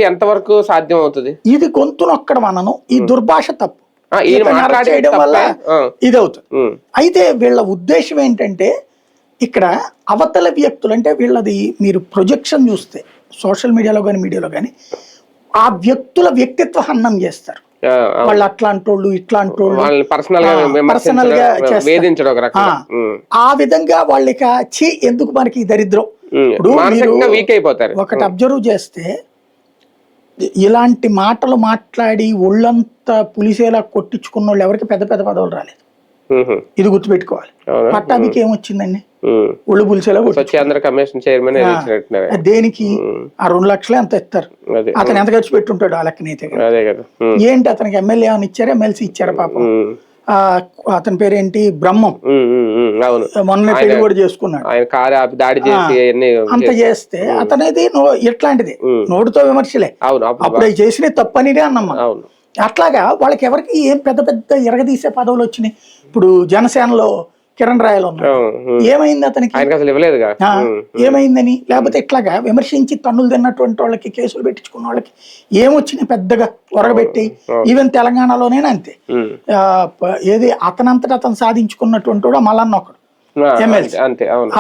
ఎంతవరకు సాధ్యం అవుతుంది? ఇది గొంతు నొక్కడం అనను, ఈ దుర్భాష తప్పు చేయడం వల్ల ఇది అవుతుంది. అయితే వీళ్ళ ఉద్దేశం ఏంటంటే ఇక్కడ అవతల వ్యక్తులు అంటే వీళ్ళది మీరు ప్రొజెక్షన్ చూస్తే సోషల్ మీడియాలో కానీ మీడియాలో కానీ ఆ వ్యక్తుల వ్యక్తిత్వ హననం చేస్తారు. వాళ్ళు అట్లాంటోళ్ళు ఇట్లాంటోళ్ళు పర్సనల్ గా చేస్తారు. ఆ విధంగా వాళ్ళకి ఎందుకు మనకి దరిద్రం. ఇప్పుడు ఒకటి అబ్జర్వ్ చేస్తే ఇలాంటి మాటలు మాట్లాడి ఒళ్ళంతా పులిసేలా కొట్టించుకున్న వాళ్ళు ఎవరికి పెద్ద పెద్ద పదవులు రాలేదు. ఇది గుర్తుపెట్టుకోవాలి. పట్టాభికి ఏమొచ్చిందండి? ఒళ్ళు పులిసేలా దేనికి? ఆ 2 లక్షలే అంత ఇస్తారు. అతను ఎంత ఖర్చు పెట్టుంటాడు ఆ లెక్కనైతే. ఏంటి అతనికి ఎమ్మెల్యే అని ఇచ్చారా, ఎమ్మెల్సీ ఇచ్చారా? పాపం అతని పేరేంటి, బ్రహ్మం, మొన్న పెళ్లి కూడా చేసుకున్నాడు. అంత చేస్తే అతనేది ఎట్లాంటిది నోటితో విమర్శలే. అప్పుడు అవి చేసిన తప్పనిదే అన్నమ్మా. అట్లాగా వాళ్ళకి ఎవరికి ఏం పెద్ద పెద్ద ఎరగదీసే పదవులు వచ్చినాయి. ఇప్పుడు జనసేనలో కిరణ్ రాయలు ఉన్నాడు, ఏమైంది అతనికి? ఏమైందని? లేకపోతే ఇట్లాగా విమర్శించి తన్నులు తిన్నటువంటి వాళ్ళకి కేసులు పెట్టించుకున్న వాళ్ళకి ఏమొచ్చినాయి పెద్దగా ఒరగబెట్టి? ఈవెన్ తెలంగాణలోనే అంతే. ఏది అతనంతటా అతను సాధించుకున్నటువంటి వాడు మల్లన్న ఒకడు ఎమ్మెల్సీ,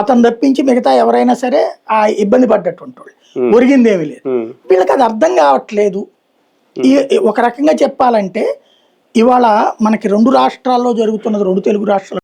అతను తప్పించి మిగతా ఎవరైనా సరే ఆ ఇబ్బంది పడ్డటువంటి వాళ్ళు, ఒరిగిందేమీ లేదు. వీళ్ళకి అది అర్థం కావట్లేదు. ఒక రకంగా చెప్పాలంటే ఇవాళ మనకి 2 రాష్ట్రాల్లో జరుగుతున్నది 2 తెలుగు రాష్ట్రాలు